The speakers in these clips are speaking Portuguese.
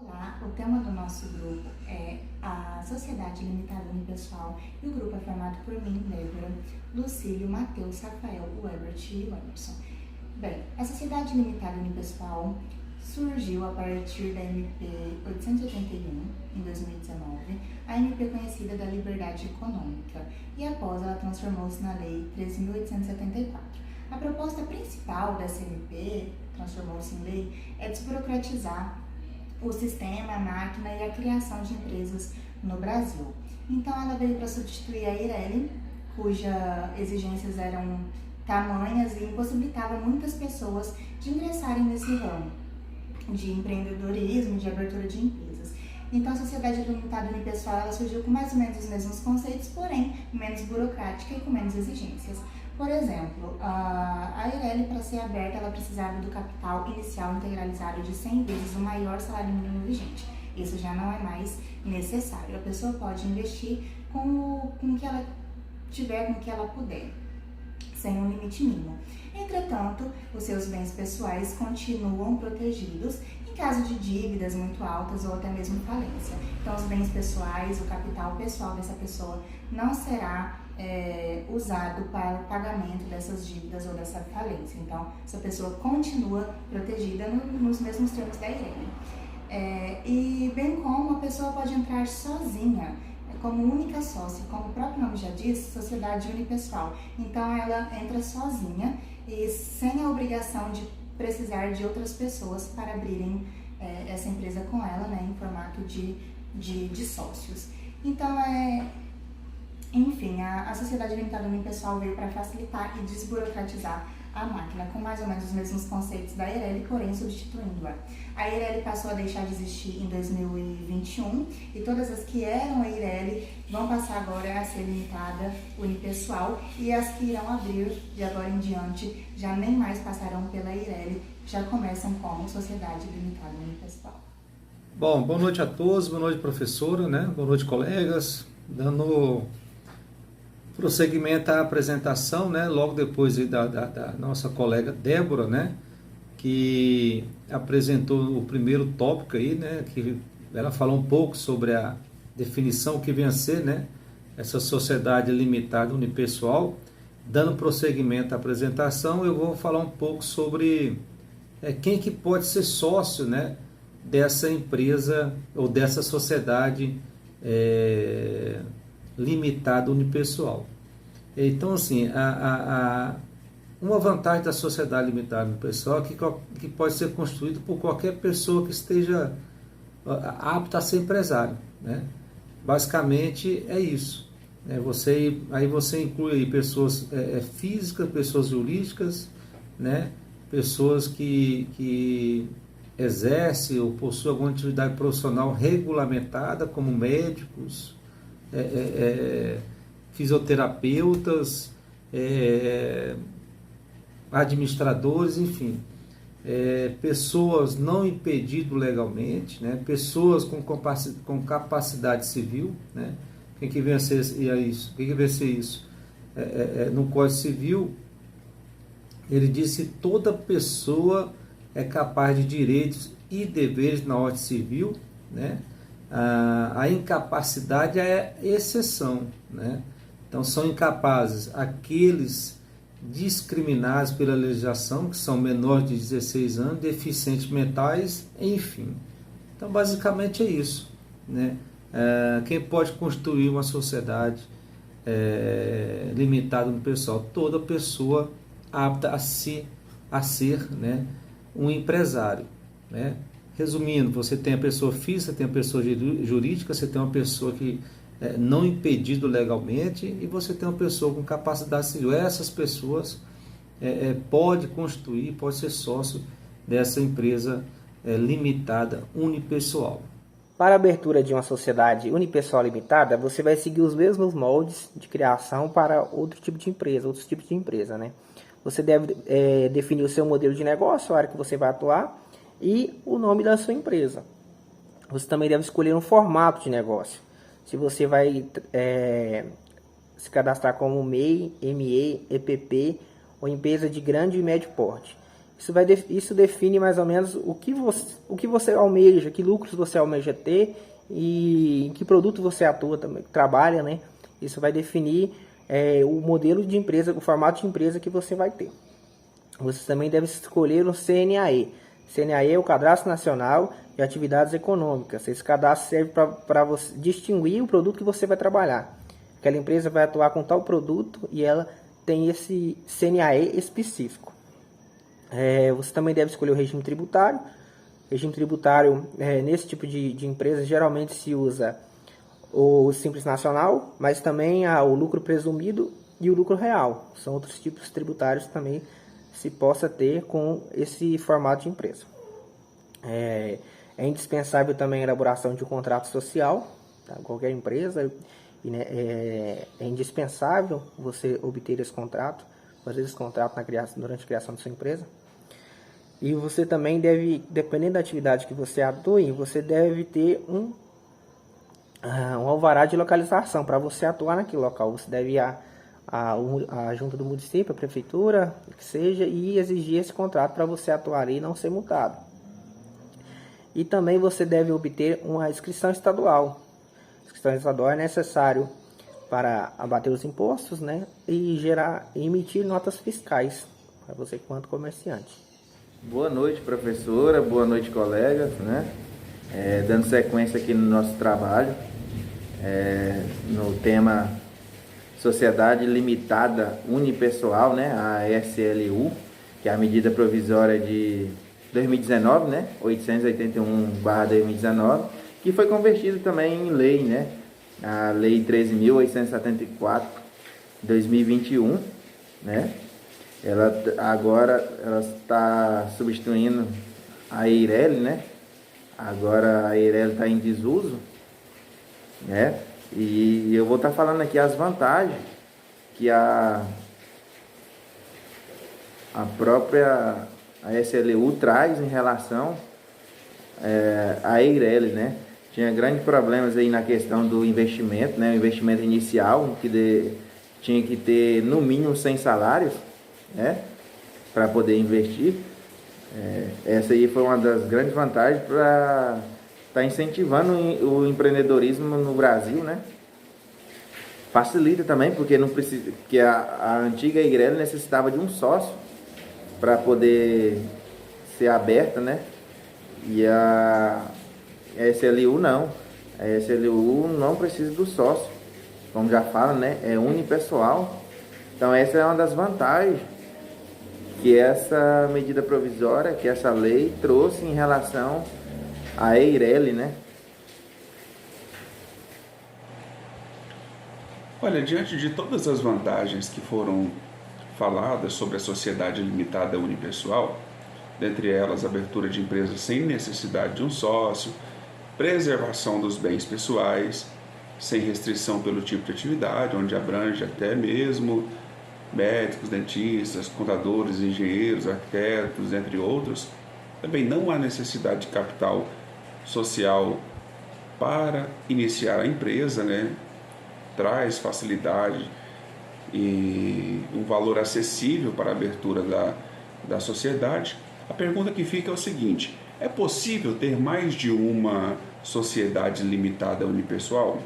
Olá, o tema do nosso grupo é a Sociedade Limitada Unipessoal e o grupo é formado por mim, Débora, Lucílio, Matheus, Rafael, Webert e Emerson. Bem, a Sociedade Limitada Unipessoal surgiu a partir da MP 881, em 2019, a MP conhecida da Liberdade Econômica, e após ela transformou-se na Lei 13.874. A proposta principal dessa MP, transformou-se em lei, é desburocratizar o sistema, a máquina e a criação de empresas no Brasil. Então ela veio para substituir a Eireli, cujas exigências eram tamanhas e impossibilitava muitas pessoas de ingressarem nesse ramo de empreendedorismo, de abertura de empresas. Então a Sociedade Limitada Unipessoal ela surgiu com mais ou menos os mesmos conceitos, porém menos burocrática e com menos exigências. Por exemplo, a Eireli, para ser aberta, ela precisava do capital inicial integralizado de 100 vezes o maior salário mínimo vigente. Isso já não é mais necessário. A pessoa pode investir com o que ela tiver, com o que ela puder, sem um limite mínimo. Entretanto, os seus bens pessoais continuam protegidos em caso de dívidas muito altas ou até mesmo falência. Então, os bens pessoais, o capital pessoal dessa pessoa não será usado para o pagamento dessas dívidas ou dessa falência. Então, essa pessoa continua protegida nos mesmos termos da Eireli. E bem como a pessoa pode entrar sozinha, como única sócia, como o próprio nome já diz, sociedade unipessoal. Então, ela entra sozinha e sem a obrigação de precisar de outras pessoas para abrirem essa empresa com ela, né, em formato de sócios. Então, enfim, a Sociedade Limitada Unipessoal veio para facilitar e desburocratizar a máquina, com mais ou menos os mesmos conceitos da Eireli, porém substituindo-a. A Eireli passou a deixar de existir em 2021 e todas as que eram a Eireli vão passar agora a ser limitada unipessoal, e as que irão abrir de agora em diante já nem mais passarão pela Eireli, já começam como Sociedade Limitada Unipessoal. Bom, boa noite a todos, boa noite professora, né? Boa noite colegas, dando prosseguimento à apresentação, né? Logo depois da nossa colega Débora, né? Que apresentou o primeiro tópico aí, né? Que ela falou um pouco sobre a definição que vem a ser, né? Essa sociedade limitada unipessoal. Dando prosseguimento à apresentação, eu vou falar um pouco sobre quem que pode ser sócio, né? Dessa empresa ou dessa sociedade limitada unipessoal. Então, assim, uma vantagem da sociedade limitada unipessoal é que pode ser construído por qualquer pessoa que esteja apta a ser empresário, né? Basicamente é isso, né? Aí você inclui aí pessoas físicas, pessoas jurídicas, né? Pessoas que exercem ou possuem alguma atividade profissional regulamentada, como médicos, fisioterapeutas, administradores, enfim, pessoas não impedidas legalmente, né? Pessoas com capacidade civil, né? Quem que vem a ser isso? Quem que vem a ser isso? No Código Civil, ele diz que toda pessoa é capaz de direitos e deveres na ordem civil, né? A incapacidade é exceção, né? Então são incapazes aqueles discriminados pela legislação, que são menores de 16 anos, deficientes mentais, enfim. Então basicamente é isso, né? Quem pode construir uma sociedade limitada no pessoal? Toda pessoa apta a ser, né, um empresário, né? Resumindo, você tem a pessoa física, tem a pessoa jurídica, você tem uma pessoa que não impedido legalmente e você tem uma pessoa com capacidade civil. Essas pessoas pode constituir, pode ser sócio dessa empresa limitada unipessoal. Para a abertura de uma sociedade unipessoal limitada, você vai seguir os mesmos moldes de criação para outros tipos de empresa, né? Você deve definir o seu modelo de negócio, a área que você vai atuar e o nome da sua empresa. Você também deve escolher um formato de negócio. Se você vai se cadastrar como MEI, ME, EPP ou empresa de grande e médio porte. Isso define mais ou menos o que você almeja, que lucros você almeja ter e em que produto você atua, trabalha, né? Isso vai definir o modelo de empresa, o formato de empresa que você vai ter. Você também deve escolher um CNAE. CNAE é o Cadastro Nacional de Atividades Econômicas. Esse cadastro serve para você distinguir o produto que você vai trabalhar. Aquela empresa vai atuar com tal produto e ela tem esse CNAE específico. Você também deve escolher o regime tributário. Regime tributário, nesse tipo de empresa, geralmente se usa o Simples Nacional, mas também o lucro presumido e o lucro real. São outros tipos tributários que também se possa ter com esse formato de empresa. É indispensável também a elaboração de um contrato social, tá? Qualquer empresa, né, é indispensável você obter esse contrato, fazer esse contrato durante a criação da sua empresa. E você também deve, dependendo da atividade que você atue, você deve ter um alvará de localização para você atuar naquele local. Você deve ir a junta do município, a prefeitura, que seja, e exigir esse contrato para você atuar ali e não ser multado. E também você deve obter uma inscrição estadual. A inscrição estadual é necessário para abater os impostos, né, e emitir notas fiscais para você quanto comerciante. Boa noite, professora, boa noite, colegas, né? Dando sequência aqui no nosso trabalho, no tema Sociedade Limitada Unipessoal, né? A SLU, que é a medida provisória de 2019, né? 881/2019, que foi convertida também em lei, né? A Lei 13.874/2021, né? Ela está substituindo a EIRELI, né? Agora a EIRELI está em desuso, né? E eu vou estar falando aqui as vantagens que a própria SLU traz em relação à EIRELI, né? Tinha grandes problemas aí na questão do investimento, né? O investimento inicial, que tinha que ter no mínimo 100 salários, né, para poder investir. Essa aí foi uma das grandes vantagens para estar incentivando o empreendedorismo no Brasil, né? Facilita também, porque não precisa, que a antiga EIRELI necessitava de um sócio para poder ser aberta, né? E a SLU não. A SLU não precisa do sócio, como já fala, né? É unipessoal. Então essa é uma das vantagens que essa medida provisória, que essa lei trouxe em relação à EIRELI, né? Olha, diante de todas as vantagens que foram faladas sobre a sociedade limitada unipessoal, dentre elas abertura de empresas sem necessidade de um sócio, preservação dos bens pessoais, sem restrição pelo tipo de atividade, onde abrange até mesmo médicos, dentistas, contadores, engenheiros, arquitetos, entre outros. Também não há necessidade de capital social para iniciar a empresa, né? Traz facilidade e um valor acessível para a abertura da sociedade. A pergunta que fica é o seguinte: é possível ter mais de uma sociedade limitada unipessoal?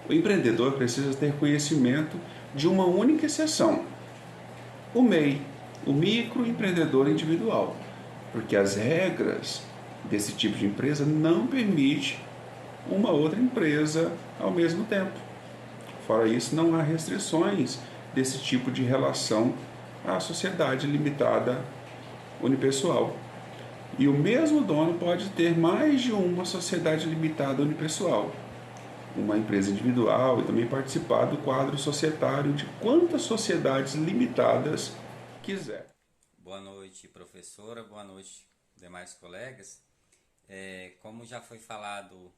O empreendedor precisa ter conhecimento de uma única exceção, o MEI, o microempreendedor individual, porque as regras desse tipo de empresa não permitem uma outra empresa ao mesmo tempo. Fora isso, não há restrições desse tipo de relação à sociedade limitada unipessoal. E o mesmo dono pode ter mais de uma sociedade limitada unipessoal, uma empresa individual, e também participar do quadro societário de quantas sociedades limitadas quiser. Boa noite, professora. Boa noite, demais colegas. Como já foi falado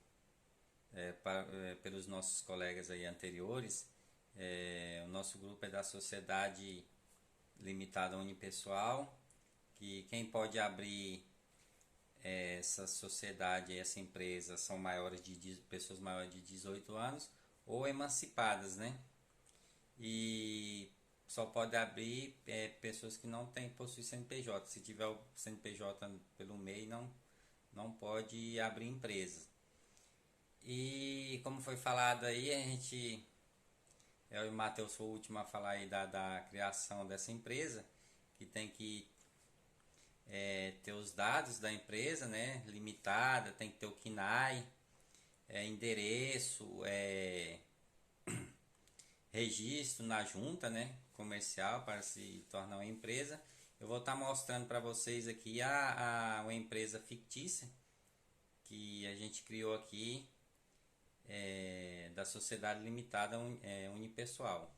pelos nossos colegas aí anteriores, o nosso grupo é da Sociedade Limitada Unipessoal, que quem pode abrir essa sociedade, essa empresa, são pessoas maiores de 18 anos ou emancipadas, né? E só pode abrir pessoas que não possuem CNPJ. Se tiver o CNPJ pelo MEI, não pode abrir empresa. E como foi falado aí, eu e o Matheus foi o último a falar aí da criação dessa empresa, que tem que ter os dados da empresa, né, limitada, tem que ter o CNAE, endereço, registro na junta, né, comercial para se tornar uma empresa. Eu vou estar mostrando para vocês aqui uma empresa fictícia que a gente criou aqui, da Sociedade Limitada Unipessoal.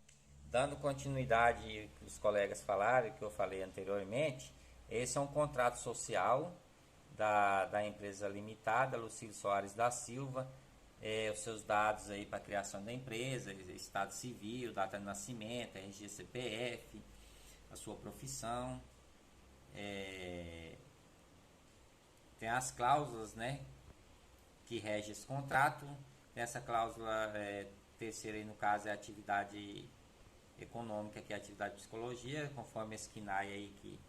Dando continuidade que os colegas falaram, que eu falei anteriormente, esse é um contrato social da empresa limitada, Lucílio Soares da Silva, os seus dados aí para a criação da empresa, estado civil, data de nascimento, RG CPF, a sua profissão, tem as cláusulas, né, que regem esse contrato. Essa cláusula terceira aí, no caso, é a atividade econômica, que é a atividade de psicologia, conforme esse CNAE aí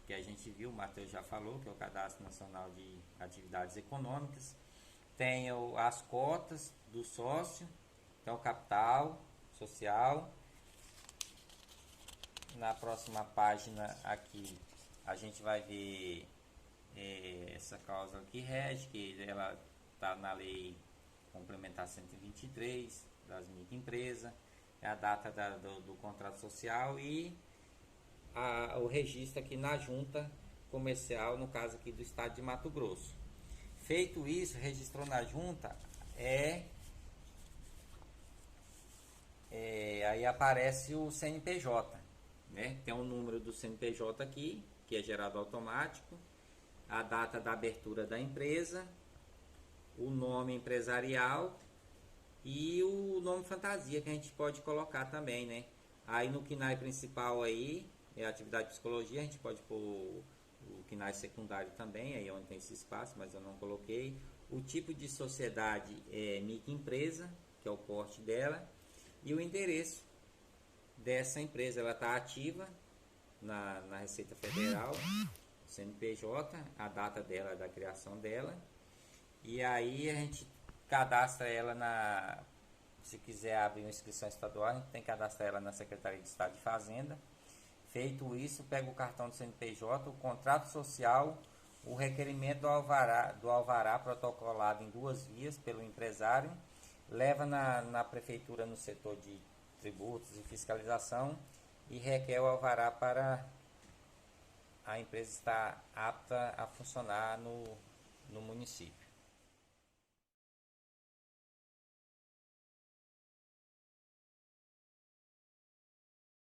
que a gente viu, o Matheus já falou, que é o Cadastro Nacional de Atividades Econômicas. Tem as cotas do sócio, que é o capital social. Na próxima página aqui a gente vai ver essa cláusula que rege, que ela está na lei complementar 123 das microempresas, é a data do contrato social e o registro aqui na junta comercial, no caso aqui do estado de Mato Grosso. Feito isso, registrou na junta, aí aparece o CNPJ, né? Tem um número do CNPJ aqui, que é gerado automático, a data da abertura da empresa, o nome empresarial e o nome fantasia que a gente pode colocar também, né? Aí no CNAE principal aí, a atividade de psicologia, a gente pode pôr o CNAE secundário também, aí onde tem esse espaço, mas eu não coloquei. O tipo de sociedade é microempresa, que é o porte dela, e o endereço dessa empresa, ela está ativa na Receita Federal, CNPJ, a data dela, da criação dela, e aí a gente cadastra ela se quiser abrir uma inscrição estadual, a gente tem que cadastrar ela na Secretaria de Estado de Fazenda. Feito isso, pega o cartão do CNPJ, o contrato social, o requerimento do alvará protocolado em 2 vias pelo empresário, leva na prefeitura no setor de tributos e fiscalização e requer o alvará para a empresa estar apta a funcionar no município.